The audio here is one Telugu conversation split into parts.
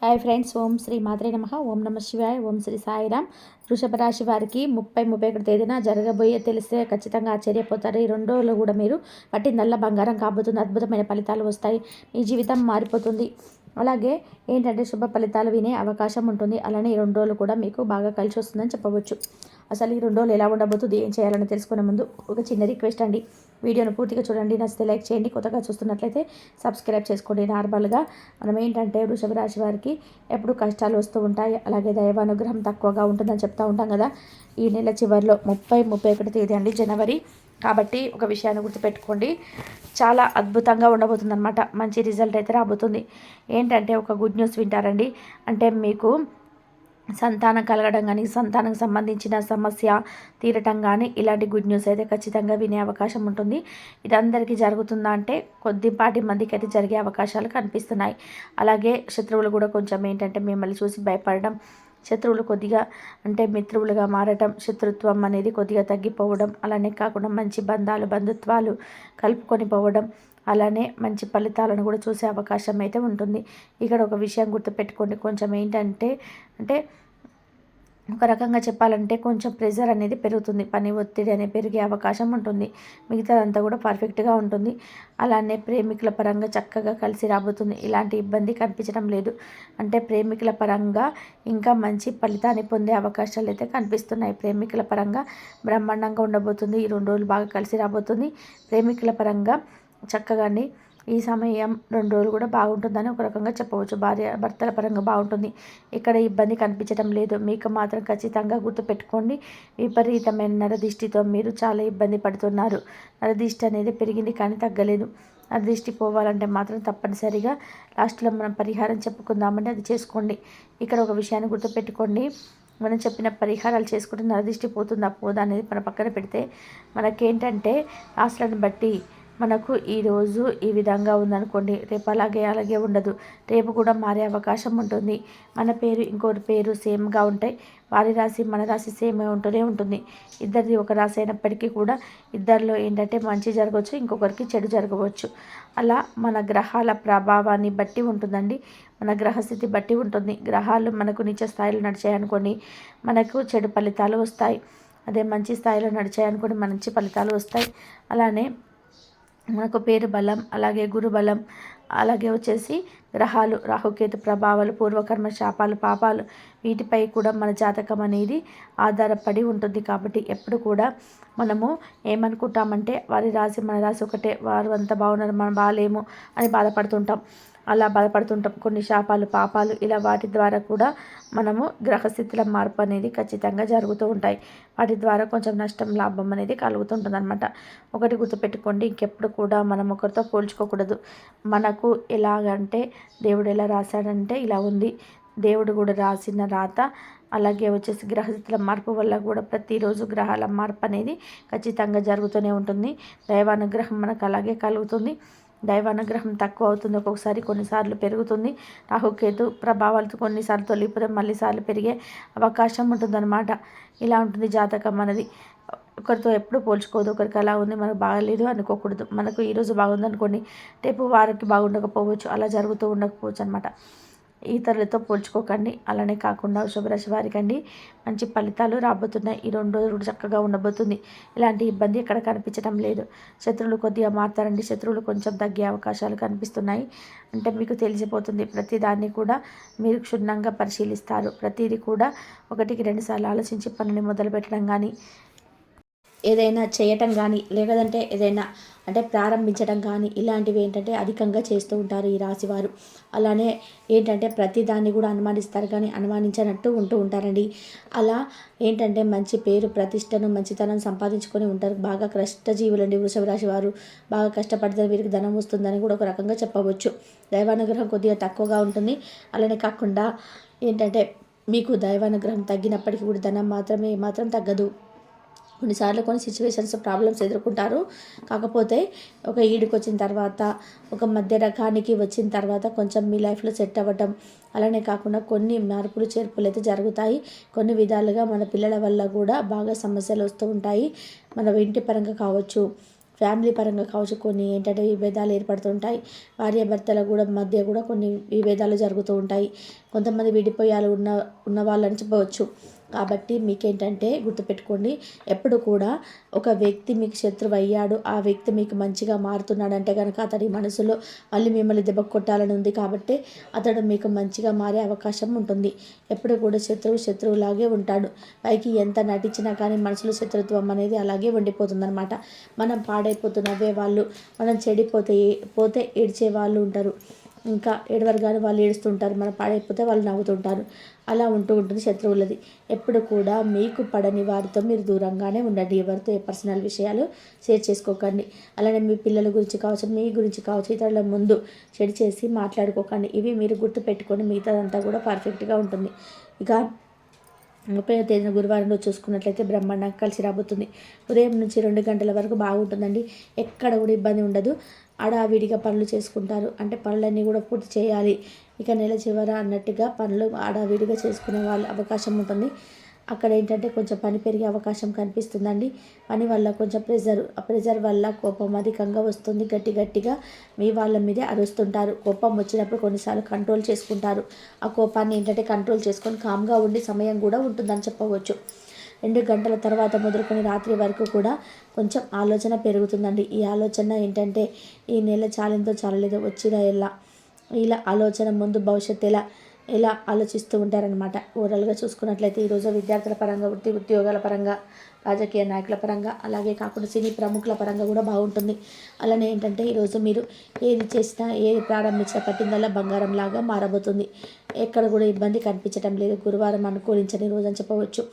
హాయ్ ఫ్రెండ్స్, ఓం శ్రీ మాత్రే నమః. ఓం నమ శివాయ. ఓం శ్రీ సాయిరామ్. వృషభ రాశి వారికి 30-31 తేదీన జరగబోయే తెలిస్తే ఖచ్చితంగా ఆశ్చర్యపోతారు. ఈ 2 రోజులు కూడా మీరు పట్టిందల్లా బంగారం కాబోతుంది. అద్భుతమైన ఫలితాలు వస్తాయి. మీ జీవితం మారిపోతుంది. అలాగే ఏంటంటే శుభ ఫలితాలు వినే అవకాశం ఉంటుంది. అలానే ఈ 2 రోజులు కూడా మీకు బాగా కలిసి వస్తుందని చెప్పవచ్చు. అసలు ఈ 2 రోజులు ఎలా ఉండబోతుంది, ఏం చేయాలని తెలుసుకునే ముందు ఒక చిన్న రిక్వెస్ట్ అండి. వీడియోను పూర్తిగా చూడండి. నచ్చితే లైక్ చేయండి. కొత్తగా చూస్తున్నట్లయితే సబ్స్క్రైబ్ చేసుకోండి. నార్మల్గా మనం ఏంటంటే వృషభ రాశి వారికి ఎప్పుడు కష్టాలు వస్తూ ఉంటాయి. అలాగే దైవానుగ్రహం తక్కువగా ఉంటుందని చెప్తూ ఉంటాం కదా. ఈ నెల చివరిలో 30-31 తేదీ అండి, జనవరి. కాబట్టి ఒక విషయాన్ని గుర్తుపెట్టుకోండి, చాలా అద్భుతంగా ఉండబోతుంది అనమాట. మంచి రిజల్ట్ అయితే రాబోతుంది. ఏంటంటే ఒక గుడ్ న్యూస్ వింటారండి. అంటే మీకు సంతానం కలగడం కానీ, సంతానానికి సంబంధించిన సమస్య తీరటం కానీ, ఇలాంటి గుడ్ న్యూస్ అయితే ఖచ్చితంగా వినే అవకాశం ఉంటుంది. ఇది అందరికీ జరుగుతుందా అంటే కొద్దిపాటి మందికి అయితే జరిగే అవకాశాలు కనిపిస్తున్నాయి. అలాగే శత్రువులు కూడా కొంచెం ఏంటంటే మిమ్మల్ని చూసి భయపడడం, శత్రువులు కొద్దిగా అంటే మిత్రువులుగా మారటం, శత్రుత్వం అనేది కొద్దిగా తగ్గిపోవడం, అలానే కాకుండా మంచి బంధుత్వాలు కలుపుకొని పోవడం, అలానే మంచి ఫలితాలను కూడా చూసే అవకాశం అయితే ఉంటుంది. ఇక్కడ ఒక విషయం గుర్తుపెట్టుకోండి, కొంచెం ఏంటంటే అంటే ఒక రకంగా చెప్పాలంటే కొంచెం ప్రెజర్ అనేది పెరుగుతుంది. పని ఒత్తిడి అనేది పెరిగే అవకాశం ఉంటుంది. మిగతాదంతా కూడా పర్ఫెక్ట్గా ఉంటుంది. అలానే ప్రేమికుల పరంగా చక్కగా కలిసి రాబోతుంది. ఇలాంటి ఇబ్బంది కనిపించడం లేదు. అంటే ప్రేమికుల పరంగా ఇంకా మంచి ఫలితాన్ని పొందే అవకాశాలు అయితే కనిపిస్తున్నాయి. ప్రేమికుల పరంగా బ్రహ్మాండంగా ఉండబోతుంది. ఈ 2 రోజులు బాగా కలిసి రాబోతుంది. ప్రేమికుల పరంగా చక్కగాని ఈ సమయం 2 రోజులు కూడా బాగుంటుందని ఒక రకంగా చెప్పవచ్చు. భర్తల పరంగా బాగుంటుంది. ఇక్కడ ఇబ్బంది కనిపించడం లేదు. మీకు మాత్రం ఖచ్చితంగా గుర్తుపెట్టుకోండి, విపరీతమైన నరదిష్టితో మీరు చాలా ఇబ్బంది పడుతున్నారు. నరదిష్టి అనేది పెరిగింది కానీ తగ్గలేదు. నరదిష్టి పోవాలంటే మాత్రం తప్పనిసరిగా లాస్ట్లో మనం పరిహారం చెప్పుకుందామంటే అది చేసుకోండి. ఇక్కడ ఒక విషయాన్ని గుర్తుపెట్టుకోండి, మనం చెప్పిన పరిహారాలు చేసుకుంటే నరదిష్టి పోతుందా పోదా అనేది మన పక్కన పెడితే, మనకేంటంటే రాశులను బట్టి మనకు ఈరోజు ఈ విధంగా ఉందనుకోండి, రేపు అలాగే ఉండదు. రేపు కూడా మారే అవకాశం ఉంటుంది. మన పేరు ఇంకోటి పేరు సేమ్గా ఉంటాయి. వారి రాశి మన రాశి సేమ్ ఉంటూనే ఉంటుంది. ఇద్దరిది ఒక రాశి అయినప్పటికీ కూడా ఇద్దరిలో ఏంటంటే మంచి జరగవచ్చు, ఇంకొకరికి చెడు జరగవచ్చు. అలా మన గ్రహాల ప్రభావాన్ని బట్టి ఉంటుందండి. మన గ్రహస్థితి బట్టి ఉంటుంది. గ్రహాలు మనకు నీచ స్థాయిలో నడిచాయనుకోండి, మనకు చెడు ఫలితాలు వస్తాయి. అదే మంచి స్థాయిలో నడిచాయనుకోండి, మంచి ఫలితాలు వస్తాయి. అలానే మనకు పేరు బలం, అలాగే గురు బలం, అలాగే వచ్చేసి గ్రహాలు రాహుకేతు ప్రభావాలు, పూర్వకర్మ శాపాలు, పాపాలు, వీటిపై కూడా మన జాతకం అనేది ఆధారపడి ఉంటుంది. కాబట్టి ఎప్పుడు కూడా మనము ఏమనుకుంటామంటే వారి రాశి మన రాశి ఒకటే, వారు అంతా బాగున్నారు మనం బాగాలేము అని బాధపడుతుంటాం. అలా బాధపడుతుంటాం. కొన్ని శాపాలు, పాపాలు ఇలా వాటి ద్వారా కూడా మనము గ్రహస్థితుల మార్పు అనేది ఖచ్చితంగా జరుగుతూ ఉంటాయి. వాటి ద్వారా కొంచెం నష్టం, లాభం అనేది కలుగుతుంటుంది అనమాట. ఒకటి గుర్తుపెట్టుకోండి, ఇంకెప్పుడు కూడా మనం ఒకరితో పోల్చుకోకూడదు. మనకు ఎలాగంటే దేవుడు ఎలా రాశాడంటే ఇలా ఉంది. దేవుడు కూడా రాసిన రాత, అలాగే వచ్చేసి గ్రహస్థితుల మార్పు వల్ల కూడా ప్రతిరోజు గ్రహాల మార్పు అనేది ఖచ్చితంగా జరుగుతూనే ఉంటుంది. దైవానుగ్రహం మనకు అలాగే కలుగుతుంది. దైవానుగ్రహం తక్కువ అవుతుంది ఒక్కొక్కసారి, కొన్నిసార్లు పెరుగుతుంది. రాహుకేతు ప్రభావాలతో కొన్నిసార్లు తొలగిపోతే మళ్ళీసార్లు పెరిగే అవకాశం ఉంటుందన్నమాట. ఇలా ఉంటుంది జాతకం అనేది. ఒకరితో ఎప్పుడు పోల్చుకోదు. ఒకరికి అలా ఉంది మనకు బాగలేదు అనుకోకూడదు. మనకు ఈరోజు బాగుంది అనుకోండి, రేపు వారికి బాగుండకపోవచ్చు, అలా జరుగుతూ ఉండకపోవచ్చు అనమాట. ఇతరులతో పోల్చుకోకండి. అలానే కాకుండా వృషభరాశి వారికండి మంచి ఫలితాలు రాబోతున్నాయి. ఈ 2 రోజులు కూడా చక్కగా ఉండబోతుంది. ఇలాంటి ఇబ్బంది ఎక్కడ కనిపించడం లేదు. శత్రువులు కొద్దిగా మారుతారండి. శత్రువులు కొంచెం తగ్గే అవకాశాలు కనిపిస్తున్నాయి. అంటే మీకు తెలిసిపోతుంది. ప్రతిదాన్ని కూడా మీరు క్షుణ్ణంగా పరిశీలిస్తారు. ప్రతిదీ కూడా 1-2 సార్లు ఆలోచించి పనిని మొదలు పెట్టడం కానీ, ఏదైనా చేయటం కానీ, లేదంటే ఏదైనా అంటే ప్రారంభించడం కానీ, ఇలాంటివి ఏంటంటే అధికంగా చేస్తూ ఉంటారు ఈ రాశివారు. అలానే ఏంటంటే ప్రతిదాన్ని కూడా అనుమానిస్తారు కానీ అనుమానించినట్టు ఉంటూ ఉంటారండి. అలా ఏంటంటే మంచి పేరు, ప్రతిష్టను, మంచితనం సంపాదించుకొని ఉంటారు. బాగా కష్టజీవులండి వృషభ రాశి వారు. బాగా కష్టపడితే వీరికి ధనం వస్తుందని కూడా ఒక రకంగా చెప్పవచ్చు. దైవానుగ్రహం కొద్దిగా తక్కువగా ఉంటుంది. అలానే కాకుండా ఏంటంటే మీకు దైవానుగ్రహం తగ్గినప్పటికీ కూడా ధనం మాత్రం తగ్గదు. కొన్నిసార్లు కొన్ని సిచ్యువేషన్స్, ప్రాబ్లమ్స్ ఎదుర్కొంటారు. కాకపోతే ఒక ఈడుకు వచ్చిన తర్వాత, ఒక మధ్య రకానికి వచ్చిన తర్వాత కొంచెం మీ లైఫ్లో సెట్ అవ్వటం, అలానే కాకుండా కొన్ని మార్పులు చేర్పులు అయితే జరుగుతాయి. కొన్ని విధాలుగా మన పిల్లల వల్ల కూడా బాగా సమస్యలు వస్తూ ఉంటాయి. మన ఇంటి పరంగా కావచ్చు, ఫ్యామిలీ పరంగా కావచ్చు కొన్ని ఏంటంటే విభేదాలు ఏర్పడుతుంటాయి. భార్యాభర్తల కూడా మధ్య కూడా కొన్ని విభేదాలు జరుగుతూ ఉంటాయి. కొంతమంది విడిపోయాలు ఉన్న వాళ్ళని చెప్పవచ్చు. కాబట్టి మీకేంటంటే గుర్తుపెట్టుకోండి, ఎప్పుడు కూడా ఒక వ్యక్తి మీకు శత్రువు అయ్యాడు, ఆ వ్యక్తి మీకు మంచిగా మారుతున్నాడంటే కనుక అతడి మనసులో మళ్ళీ మిమ్మల్ని దెబ్బ కొట్టాలని ఉంది. కాబట్టి అతడు మీకు మంచిగా మారే అవకాశం ఉంటుంది. ఎప్పుడు కూడా శత్రువులాగే ఉంటాడు. పైకి ఎంత నటించినా కానీ మనసులో శత్రుత్వం అనేది అలాగే ఉండిపోతుందన్నమాట. మనం పాడైపోతూ నవ్వేవాళ్ళు, మనం పోతే ఏడ్చే వాళ్ళు ఉంటారు. ఇంకా ఏడవరు కానీ వాళ్ళు ఏడుస్తుంటారు. మనం పాడైపోతే వాళ్ళు నవ్వుతుంటారు. అలా ఉంటుంది శత్రువులది. ఎప్పుడు కూడా మీకు పడని వారితో మీరు దూరంగానే ఉండండి. ఎవరితో ఏ పర్సనల్ విషయాలు షేర్ చేసుకోకండి. అలానే మీ పిల్లల గురించి కావచ్చు, మీ గురించి కావచ్చు, ఇతరుల ముందు చెడు చేసి మాట్లాడుకోకండి. ఇవి మీరు గుర్తుపెట్టుకొని మిగతాదంతా కూడా పర్ఫెక్ట్గా ఉంటుంది. ఇక 30వ తేదీన గురువారం రోజు చూసుకున్నట్లయితే బ్రహ్మాండంగా కలిసి రాబోతుంది. ఉదయం నుంచి 2 గంటల వరకు బాగుంటుందండి. ఎక్కడ కూడా ఇబ్బంది ఉండదు. హడావిడిగా పనులు చేసుకుంటారు. అంటే పనులన్నీ కూడా పూర్తి చేయాలి. ఇక నెల చివర అన్నట్టుగా పనులు హడావిడిగా చేసుకునే వాళ్ళ అవకాశం ఉంటుంది. అక్కడ ఏంటంటే కొంచెం పని పెరిగే అవకాశం కనిపిస్తుందండి. పని వల్ల కొంచెం ఆ ప్రెజర్ వల్ల కోపం అధికంగా వస్తుంది. గట్టిగా మీ వాళ్ళ మీదే అరుస్తుంటారు. కోపం వచ్చినప్పుడు కొన్నిసార్లు కంట్రోల్ చేసుకుంటారు. ఆ కోపాన్ని ఏంటంటే కంట్రోల్ చేసుకొని కామ్గా ఉండే సమయం కూడా ఉంటుందని చెప్పవచ్చు. 2 గంటల తర్వాత మొదలుకొని రాత్రి వరకు కూడా కొంచెం ఆలోచన పెరుగుతుందండి. ఈ ఆలోచన ఏంటంటే ఈ నెల చాలిందో చాలలేదో వచ్చిన ఇలా ఆలోచన ముందు భవిష్యత్తు ఎలా ఆలోచిస్తూ ఉంటారనమాట. ఓవరాల్గా చూసుకున్నట్లయితే ఈరోజు విద్యార్థుల పరంగా, ఉద్యోగాల పరంగా, రాజకీయ నాయకుల పరంగా, అలాగే కాకుండా సినీ ప్రముఖుల పరంగా కూడా బాగుంటుంది. అలానే ఏంటంటే ఈరోజు మీరు ఏది చేసినా, ఏది ప్రారంభించినా పట్టిందల్లా బంగారం లాగా మారబోతుంది. ఎక్కడ కూడా ఇబ్బంది కనిపించడం లేదు. గురువారం అనుకూలించని రోజు అని చెప్పవచ్చు.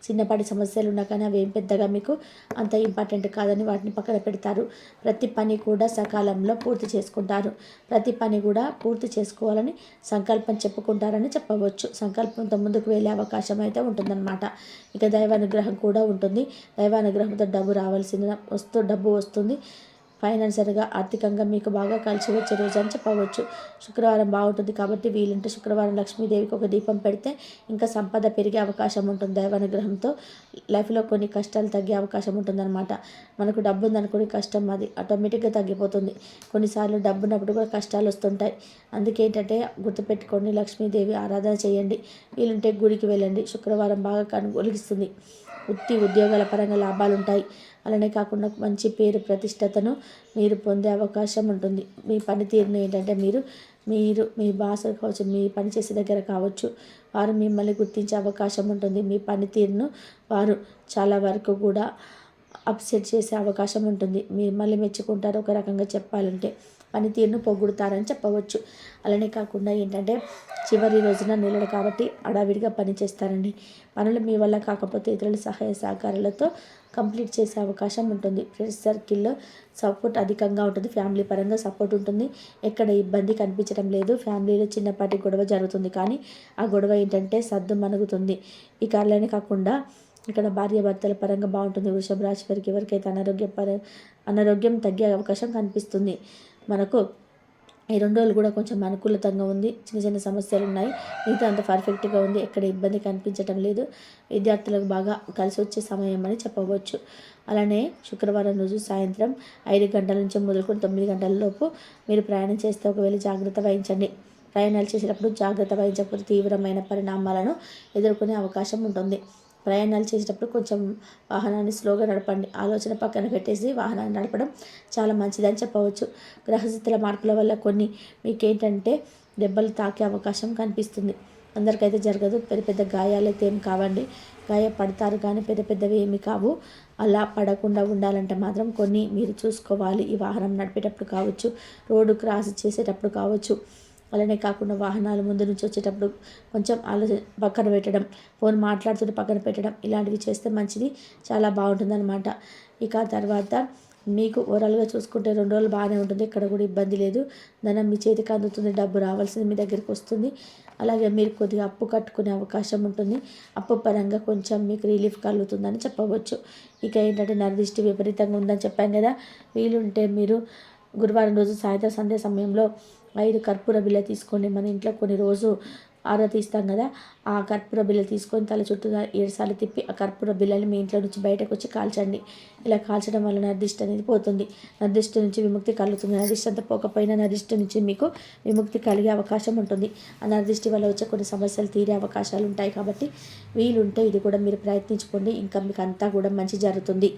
చిన్నపాటి సమస్యలు ఉన్నా కానీ అవి ఏం పెద్దగా మీకు అంత ఇంపార్టెంట్ కాదని వాటిని పక్కన పెడతారు. ప్రతి పని కూడా సకాలంలో పూర్తి చేసుకుంటారు. ప్రతి పని కూడా పూర్తి చేసుకోవాలని సంకల్పం చెప్పుకుంటారని చెప్పవచ్చు. సంకల్పంతో ముందుకు వెళ్ళే అవకాశం అయితే ఉంటుందన్నమాట. ఇక దైవానుగ్రహం కూడా ఉంటుంది. దైవానుగ్రహంతో డబ్బు వస్తుంది. ఫైనాన్షియల్గా, ఆర్థికంగా మీకు బాగా కలిసి వచ్చే రోజు అని చెప్పవచ్చు. శుక్రవారం బాగుంటుంది కాబట్టి వీలుంటే శుక్రవారం లక్ష్మీదేవికి ఒక దీపం పెడితే ఇంకా సంపద పెరిగే అవకాశం ఉంటుంది. దైవానుగ్రహంతో లైఫ్లో కొన్ని కష్టాలు తగ్గే అవకాశం ఉంటుందన్నమాట. మనకు డబ్బు ఉందనుకుని కష్టం అది ఆటోమేటిక్గా తగ్గిపోతుంది. కొన్నిసార్లు డబ్బు ఉన్నప్పుడు కూడా కష్టాలు వస్తుంటాయి. అందుకే ఏంటంటే గుర్తుపెట్టుకోండి, లక్ష్మీదేవి ఆరాధన చేయండి. వీలుంటే గుడికి వెళ్ళండి. శుక్రవారం బాగా అనుకూలిస్తుంది. ఉద్యోగాల పరంగా లాభాలు ఉంటాయి. అలానే కాకుండా మంచి పేరు ప్రతిష్టతను మీరు పొందే అవకాశం ఉంటుంది. మీ పనితీరును ఏంటంటే మీరు మీ బాస్ కావచ్చు, మీ పనిచేసే దగ్గర కావచ్చు, వారు మిమ్మల్ని గుర్తించే అవకాశం ఉంటుంది. మీ పనితీరును వారు చాలా వరకు కూడా అప్సెట్ చేసే అవకాశం ఉంటుంది. మిమ్మల్ని మెచ్చుకుంటారు. ఒక రకంగా చెప్పాలంటే పనితీరును పొగుడుతారని చెప్పవచ్చు. అలానే కాకుండా ఏంటంటే చివరి రోజున నెలలు కాబట్టి హడావిడిగా పని చేస్తారండి. పనులు మీ వల్ల కాకపోతే ఇతరుల సహాయ సహకారాలతో కంప్లీట్ చేసే అవకాశం ఉంటుంది. ఫ్రెండ్స్ సర్కిల్లో సపోర్ట్ అధికంగా ఉంటుంది. ఫ్యామిలీ పరంగా సపోర్ట్ ఉంటుంది. ఎక్కడ ఇబ్బంది కనిపించడం లేదు. ఫ్యామిలీలో చిన్నపాటి గొడవ జరుగుతుంది కానీ ఆ గొడవ ఏంటంటే సద్దు మణుగుతుంది. ఇక అలానే కాకుండా ఇక్కడ భార్యాభర్తల పరంగా బాగుంటుంది. వృషభ రాశి వారికి ఎవరికైతే అనారోగ్యం తగ్గే అవకాశం కనిపిస్తుంది. మనకు ఈ 2 రోజులు కూడా కొంచెం అనుకూలతంగా ఉంది. చిన్న సమస్యలు ఉన్నాయి. మిగతా అంత పర్ఫెక్ట్గా ఉంది. ఎక్కడ ఇబ్బంది కనిపించడం లేదు. విద్యార్థులకు బాగా కలిసి వచ్చే సమయం అని చెప్పవచ్చు. అలానే శుక్రవారం రోజు సాయంత్రం 5 గంటల నుంచి మొదలుకొని 9 గంటల లోపు మీరు ప్రయాణం చేస్తే ఒకవేళ జాగ్రత్త వహించండి. ప్రయాణాలు చేసేటప్పుడు జాగ్రత్త వహించకపోతే తీవ్రమైన పరిణామాలను ఎదుర్కొనే అవకాశం ఉంటుంది. ప్రయాణాలు చేసేటప్పుడు కొంచెం వాహనాన్ని స్లోగా నడపండి. ఆలోచన పక్కన పెట్టేసి వాహనాన్ని నడపడం చాలా మంచిదని చెప్పవచ్చు. గ్రహస్థితుల మార్పుల వల్ల కొన్ని మీకేంటంటే దెబ్బలు తాకే అవకాశం కనిపిస్తుంది. అందరికైతే జరగదు. పెద్ద గాయాలైతే ఏమి కావండి. గాయపడతారు కానీ పెద్దవి ఏమి కావు. అలా పడకుండా ఉండాలంటే మాత్రం కొన్ని మీరు చూసుకోవాలి. ఈ వాహనం నడిపేటప్పుడు కావచ్చు, రోడ్డు క్రాస్ చేసేటప్పుడు కావచ్చు, అలానే కాకుండా వాహనాలు ముందు నుంచి వచ్చేటప్పుడు కొంచెం పక్కన పెట్టడం, ఫోన్ మాట్లాడుతుంటే పక్కన పెట్టడం, ఇలాంటివి చేస్తే మంచిది. చాలా బాగుంటుందన్నమాట. ఇక తర్వాత మీకు ఓవరాల్గా చూసుకుంటే 2 రోజులు బాగానే ఉంటుంది. ఇక్కడ కూడా ఇబ్బంది లేదు. ధనం మీ చేతికి అందుతుంది. డబ్బు రావాల్సింది మీ దగ్గరికి వస్తుంది. అలాగే మీరు కొద్దిగా అప్పు కట్టుకునే అవకాశం ఉంటుంది. అప్పు పరంగా కొంచెం మీకు రిలీఫ్ కలుగుతుందని చెప్పవచ్చు. ఇక ఏంటంటే నరదిష్టి విపరీతంగా ఉందని చెప్పాం కదా. వీలుంటే మీరు గురువారం రోజు సాయంత్రం సంధ్య సమయంలో 5 కర్పూర బిళ్ళ తీసుకోండి. మన ఇంట్లో కొన్ని రోజు ఆరతి ఇస్తాం కదా, ఆ కర్పూర బిళ్ళలు తీసుకొని తల చుట్టూ 7 సార్లు తిప్పి ఆ కర్పూర బిళ్ళని మీ ఇంట్లో నుంచి బయటకు వచ్చి కాల్చండి. ఇలా కాల్చడం వల్ల నరదిష్టి అనేది పోతుంది. నరదిష్టి నుంచి విముక్తి కలుగుతుంది. నరదిష్టి అంతా పోకపోయినా నరదిష్టి నుంచి మీకు విముక్తి కలిగే అవకాశం ఉంటుంది. ఆ నరదిష్టి వల్ల వచ్చే కొన్ని సమస్యలు తీరే అవకాశాలు ఉంటాయి. కాబట్టి వీలుంటే ఇది కూడా మీరు ప్రయత్నించుకోండి. ఇంకా మీకు అంతా కూడా మంచి జరుగుతుంది.